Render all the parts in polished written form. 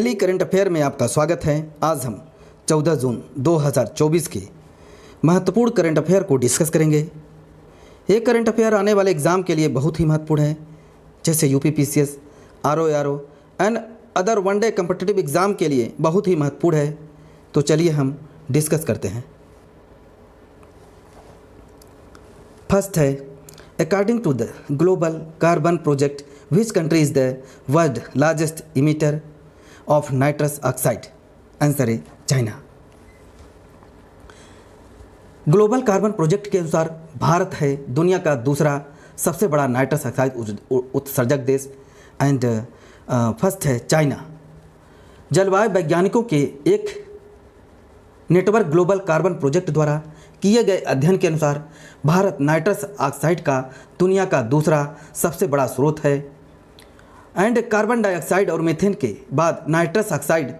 Daily current affair में आपका स्वागत है। आज हम 14 जून 2024 के महत्वपूर्ण करंट अफेयर को डिस्कस करेंगे। ये करंट अफेयर आने वाले एग्ज़ाम के लिए बहुत ही महत्वपूर्ण है, जैसे UPPCS, RO and other one day competitive exam के लिए बहुत ही महत्वपूर्ण है। तो चलिए हम डिस्कस करते हैं। फर्स्ट है, according to the global carbon project which country is the world largest emitter of nitrous oxide? Answer है चाइना। ग्लोबल कार्बन प्रोजेक्ट के अनुसार भारत है दुनिया का दूसरा सबसे बड़ा नाइट्रस ऑक्साइड उत्सर्जक देश एंड फर्स्ट है चाइना। जलवायु वैज्ञानिकों के एक नेटवर्क ग्लोबल कार्बन प्रोजेक्ट द्वारा किए गए अध्ययन के अनुसार भारत नाइट्रस ऑक्साइड का दुनिया का दूसरा सबसे बड़ा स्रोत है एंड कार्बन डाइऑक्साइड और मीथेन के बाद नाइट्रस ऑक्साइड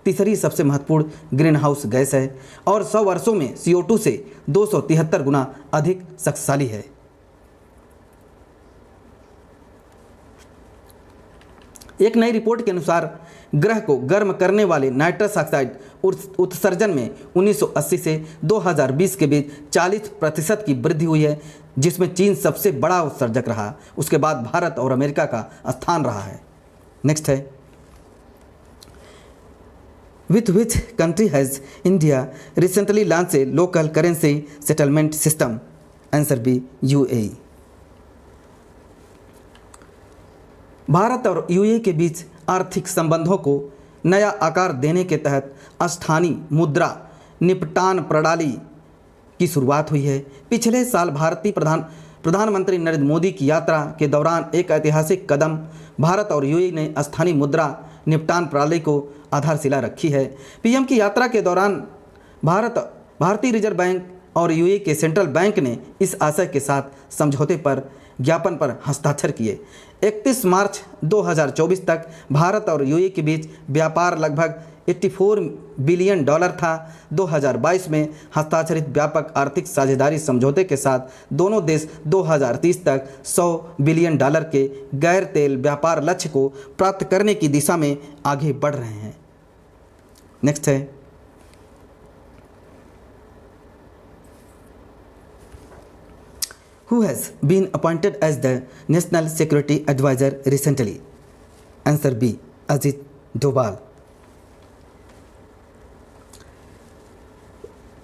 तीसरी सबसे महत्वपूर्ण ग्रीन हाउस गैस है और 100 वर्षों में CO2 से 273 गुना अधिक शक्तिशाली है। एक नई रिपोर्ट के अनुसार ग्रह को गर्म करने वाले नाइट्रस ऑक्साइड उत्सर्जन में 1980 से 2020 के बीच 40% की वृद्धि हुई है, जिसमें चीन सबसे बड़ा उत्सर्जक रहा। उसके बाद भारत और अमेरिका का स्थान रहा है। नेक्स्ट है, with which country has India recently launch a local currency settlement system? Answer B, UAE। Bharat और UAE के बीच आर्थिक संबंधों को नया आकार देने के तहत स्थानीय मुद्रा निपटान प्रणाली की शुरुआत हुई है। पिछले साल भारतीय प्रधानमंत्री नरेंद्र मोदी की यात्रा के दौरान एक ऐतिहासिक कदम भारत और UAE ने स्थानीय मुद्रा निपटान प्रणाली को आधारशिला रखी है। PM की यात्रा के दौरान भारतीय रिजर्व बैंक और UAE के सेंट्रल बैंक ने इस आशय के साथ समझौते पर ज्ञापन पर हस्ताक्षर किए। 31 मार्च 2024 तक भारत और UAE के बीच व्यापार लगभग $84 बिलियन था। 2022 में हस्ताक्षरित व्यापक आर्थिक साझेदारी समझौते के साथ दोनों देश 2030 तक $100 बिलियन के गैर तेल व्यापार लक्ष्य को प्राप्त करने की दिशा में आगे बढ़ रहे हैं। नेक्स्ट है, who has been appointed as the National Security Advisor recently? Answer B, Ajit Doval।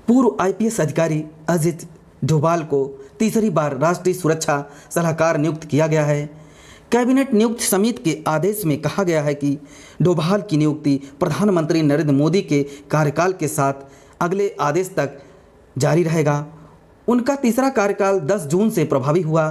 पूर्व IPS अधिकारी अजित डोभाल को तीसरी बार राष्ट्रीय सुरक्षा सलाहकार नियुक्त किया गया है। कैबिनेट नियुक्त समिति के आदेश में कहा गया है कि डोभाल की नियुक्ति प्रधानमंत्री नरेंद्र मोदी के कार्यकाल के साथ अगले आदेश तक जारी रहेगा। उनका तीसरा कार्यकाल 10 जून से प्रभावी हुआ।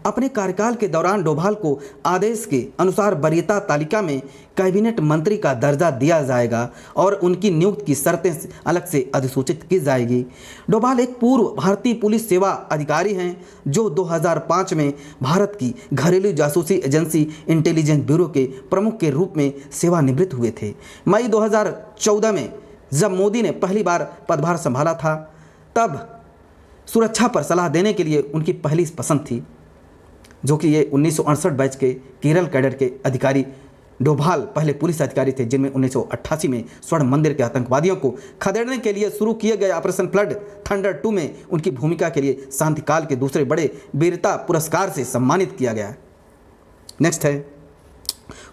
अपने कार्यकाल के दौरान डोभाल को आदेश के अनुसार वरीयता तालिका में कैबिनेट मंत्री का दर्जा दिया जाएगा और उनकी नियुक्ति की शर्तें अलग से अधिसूचित की जाएगी। डोभाल एक पूर्व भारतीय पुलिस सेवा अधिकारी हैं जो 2005 में भारत की घरेलू जासूसी एजेंसी इंटेलिजेंस ब्यूरो के प्रमुख के रूप में सेवानिवृत्त हुए थे। मई 2014 में जब मोदी ने पहली बार पदभार संभाला था, तब सुरक्षा पर सलाह देने के लिए उनकी पहली पसंद थी, जो कि ये 1968 बैच के केरल कैडर के अधिकारी डोभाल पहले पुलिस अधिकारी थे, जिनमें 1988 में स्वर्ण मंदिर के आतंकवादियों को खदेड़ने के लिए शुरू किए गए ऑपरेशन फ्लड थंडर 2 में उनकी भूमिका के लिए शांतिकाल के दूसरे बड़े वीरता पुरस्कार से सम्मानित किया गया। नेक्स्ट है,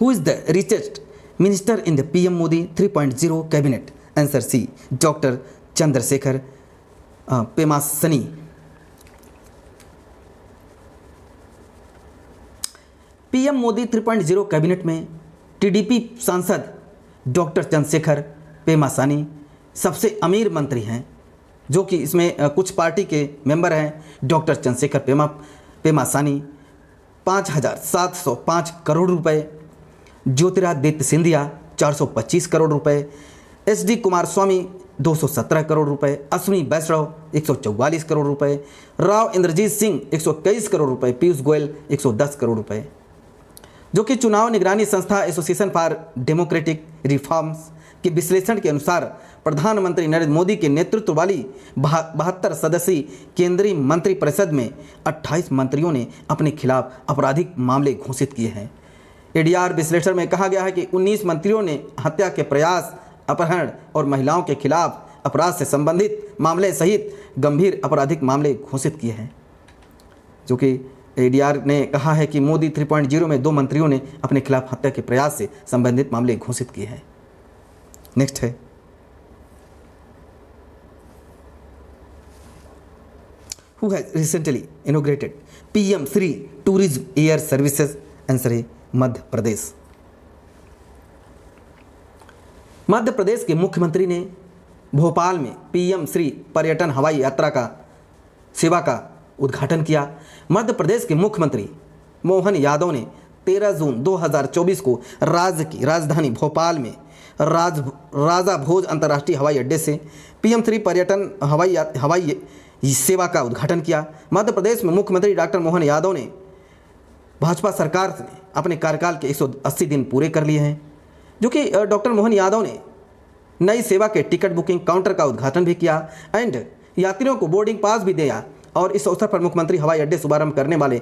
who is the richest minister in the PM Modi 3.0 cabinet? Answer C, doctor Chandrasekhar Pemmasani. PM Modi 3.0 cabinet में TDP सांसद डॉक्टर चंद्रशेखर पेमासानी सबसे अमीर मंत्री हैं, जो कि इसमें कुछ पार्टी के मेंबर हैं। डॉक्टर चंद्रशेखर पेमासानी 5,705 करोड़ रुपए, ज्योतिरादित्य सिंधिया 425 करोड़ रुपए, SD कुमारस्वामी 217 करोड़ रुपए, अश्विनी वैष्णव 144 करोड़ रुपए, राव इंद्रजीत सिंह 121 करोड़ रुपए, पीयूष गोयल 110 करोड़ रुपए। जो कि चुनाव निगरानी संस्था एसोसिएशन फॉर डेमोक्रेटिक रिफॉर्म्स के विश्लेषण के अनुसार प्रधानमंत्री नरेंद्र मोदी के नेतृत्व वाली 72 सदस्यीय केंद्रीय मंत्रिपरिषद में 28 मंत्रियों ने अपने खिलाफ आपराधिक मामले घोषित किए हैं। एडीआर विश्लेषण में कहा गया है कि 19 मंत्रियों ने हत्या के प्रयास, अपहरण और महिलाओं के खिलाफ अपराध से संबंधित मामले सहित गंभीर आपराधिक मामले घोषित किए हैं। जो कि एडीआर ने कहा है कि मोदी 3.0 में 2 मंत्रियों ने अपने खिलाफ हत्या के प्रयास से संबंधित मामले घोषित किए हैं। नेक्स्ट है, who has recently inaugurated PM Shri tourism air services? Answer है मध्य प्रदेश। मध्य प्रदेश के मुख्यमंत्री ने भोपाल में पीएम श्री पर्यटन हवाई यात्रा का सेवा का उद्घाटन किया। मध्य प्रदेश के मुख्यमंत्री मोहन यादव ने 13 जून 2024 को राज्य की राजधानी भोपाल में राजा भोज अंतर्राष्ट्रीय हवाई अड्डे से पीएम श्री पर्यटन हवाई सेवा का उद्घाटन किया। मध्य प्रदेश में मुख्यमंत्री डॉक्टर मोहन यादव ने भाजपा सरकार ने अपने कार्यकाल के 180 दिन पूरे कर लिए हैं। जो कि डॉक्टर मोहन यादव ने नई सेवा के टिकट बुकिंग काउंटर का उद्घाटन भी किया एंड यात्रियों को बोर्डिंग पास भी दिया। और इस अवसर पर मुख्यमंत्री हवाई अड्डे शुभारंभ करने वाले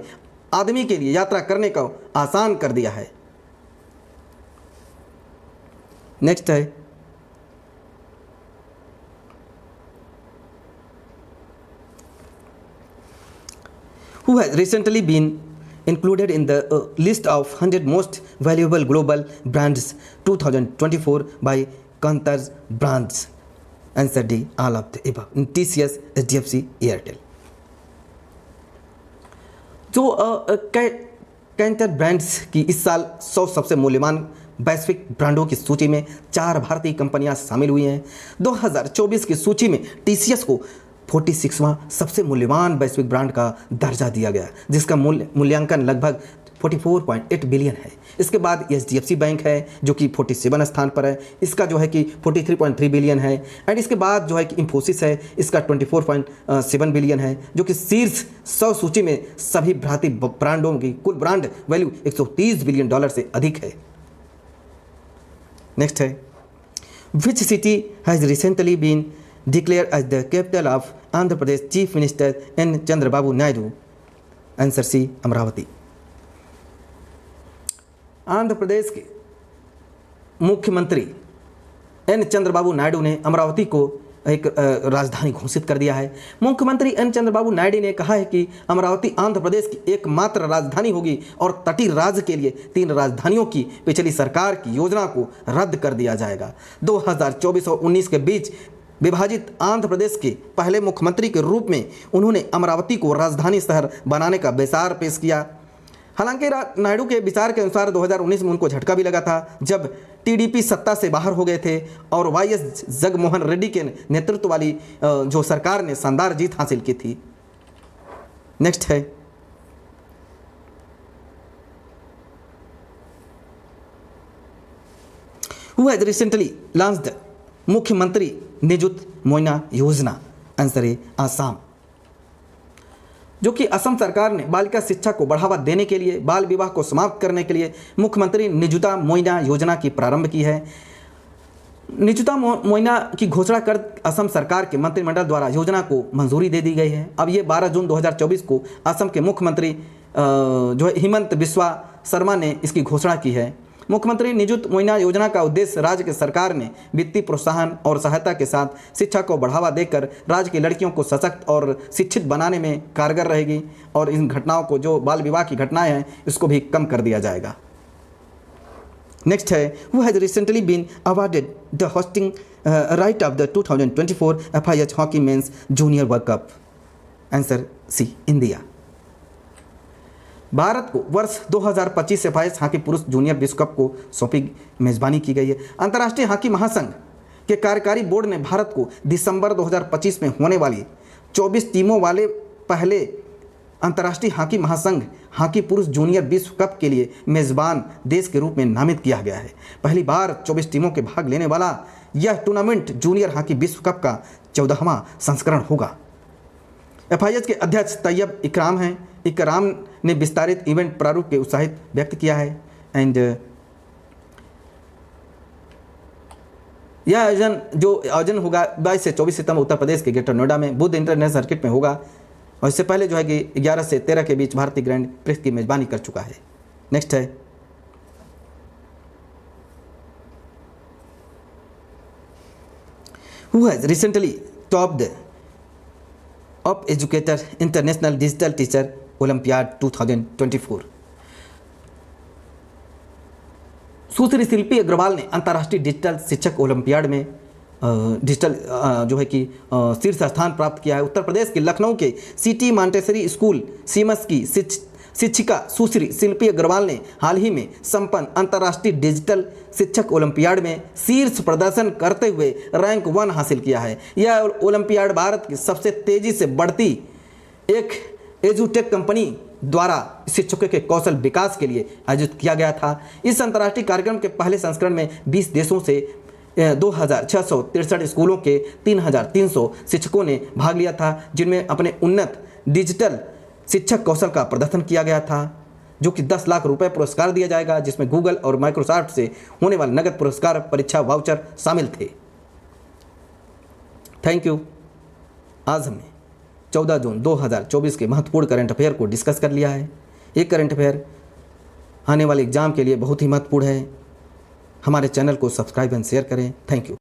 आदमी के लिए यात्रा करने को आसान कर दिया है। नेक्स्ट है, who has recently been included in the list of 100 most valuable global brands 2024 by Kantar Brands? Answer D, all of the above. TCS, HDFC, Airtel. जो कैंटर ब्रांड्स की इस साल 100 सबसे मूल्यवान वैश्विक ब्रांडों की सूची में 4 भारतीय कंपनियां शामिल हुई हैं। 2024 की सूची में TCS को 46वां सबसे मूल्यवान वैश्विक ब्रांड का दर्जा दिया गया, जिसका मूल्यांकन लगभग 44.8 बिलियन है। इसके बाद HDFC बैंक है जो कि 47 स्थान पर है, इसका जो है कि 43.3 बिलियन है। एंड इसके बाद जो है कि इंफोसिस है, इसका 24.7 बिलियन है, जो कि शीर्ष 100 सूची में सभी भारतीय ब्रांडों की कुल ब्रांड वैल्यू $130 बिलियन से अधिक है। नेक्स्ट है, which city has recently been declared as the capital of Andhra Pradesh Chief Minister N. Chandrababu Naidu? Answer C, Amaravati. Andhra Pradesh के मुख्यमंत्री एन चंद्रबाबू नायडू ने अमरावती को एक राजधानी घोषित कर दिया है। मुख्यमंत्री एन चंद्रबाबू नायडू ने कहा है कि अमरावती आंध्र प्रदेश की एकमात्र राजधानी होगी और तटीय राज्य के लिए 3 राजधानियों की पिछली सरकार की योजना को रद्द कर दिया जाएगा। 2024 और 19 के बीच विभाजित आंध्र प्रदेश के पहले मुख्यमंत्री के रूप में उन्होंने अमरावती को राजधानी शहर बनाने का विचार पेश किया। हालांकि नायडू के विचार के अनुसार 2019 में उनको झटका भी लगा था, जब टीडीपी सत्ता से बाहर हो गए थे और वाईएस जगनमोहन रेड्डी के नेतृत्व वाली जो सरकार ने शानदार जीत हासिल की थी। नेक्स्ट है, हु हैज रिसेंटली लॉन्च्ड मुख्यमंत्री निजुत मोइना योजना? आंसर है आसाम। जो कि असम सरकार ने बालिका शिक्षा को बढ़ावा देने के लिए, बाल विवाह को समाप्त करने के लिए मुख्यमंत्री निजुता मोइना योजना की प्रारंभ की है। निजुता मोइना की घोषणा कर असम सरकार के मंत्रिमंडल द्वारा योजना को मंजूरी दे दी गई है। अब ये 12 जून 2024 को असम के मुख्यमंत्री जो है हिमंत बिस्वा शर्मा ने इसकी घोषणा की है। मुख्यमंत्री निजुत मोइना योजना का उद्देश्य राज्य की सरकार ने वित्तीय प्रोत्साहन और सहायता के साथ शिक्षा को बढ़ावा देकर राज्य की लड़कियों को सशक्त और शिक्षित बनाने में कारगर रहेगी और इन घटनाओं को, जो बाल विवाह की घटनाएं हैं, इसको भी कम कर दिया जाएगा। नेक्स्ट है, who has recently been awarded the hosting right of the 2024 FIH hockey men's junior world cup? Answer C, India. भारत को वर्ष 2025 FIH हॉकी पुरुष जूनियर विश्व कप को सौंपी मेजबानी की गई है। अंतर्राष्ट्रीय हॉकी महासंघ के कार्यकारी बोर्ड ने भारत को दिसंबर 2025 में होने वाली 24 टीमों वाले पहले अंतर्राष्ट्रीय हॉकी महासंघ हॉकी पुरुष जूनियर विश्व कप के लिए मेजबान देश के रूप में नामित किया गया है। पहली बार 24 टीमों के भाग लेने वाला यह टूर्नामेंट जूनियर हॉकी विश्व कप का 14वां संस्करण होगा। FIH के अध्यक्ष तैयब इकराम ने विस्तारित इवेंट प्रारूप के उत्साहित व्यक्त किया है। एंड यह आयोजन होगा 22 से 24 सितंबर उत्तर प्रदेश के ग्रेटर नोएडा में बुद्ध इंटरनेशनल सर्किट में होगा। और इससे पहले जो है कि 11 से 13 के बीच भारतीय ग्रैंड प्रिक्स की मेजबानी कर चुका है। नेक्स्ट है, who has recently topped of Educator International Digital Teacher Olympiad 2024। सुश्री शिल्पी अग्रवाल ने अंतर्राष्ट्रीय डिजिटल शिक्षक ओलंपियाड में डिजिटल जो है कि शीर्ष स्थान प्राप्त किया है। उत्तर प्रदेश के लखनऊ के सिटी मॉन्टेसरी स्कूल सीमस की शिक्षिका सुश्री शिल्पी अग्रवाल ने हाल ही में संपन्न अंतर्राष्ट्रीय डिजिटल शिक्षक ओलंपियाड में शीर्ष प्रदर्शन करते हुए रैंक 1 हासिल किया है। यह ओलंपियाड भारत की सबसे तेजी से बढ़ती एक एजुटेक कंपनी द्वारा शिक्षकों के कौशल विकास के लिए आयोजित किया गया था। इस अंतर्राष्ट्रीय कार्यक्रम के पहले संस्करण में 20 देशों से 2663 स्कूलों के 3300 शिक्षकों ने भाग लिया था, जिनमें अपने उन्नत डिजिटल शिक्षक कौशल का प्रदर्शन किया गया था, जो कि 10 लाख रुपए पुरस्कार दिया जाएगा, जिसमें गूगल और माइक्रोसॉफ्ट से होने वाले नगद पुरस्कार परीक्षा वाउचर शामिल थे। Thank you. आज हमने 14 जून 2024 के महत्वपूर्ण करंट अफेयर को डिस्कस कर लिया है। ये करंट अफेयर आने वाले एग्जाम के लिए बहुत ही महत्वपूर्ण है। हमारे चैनल को सब्सक्राइब एंड शेयर करें। Thank you.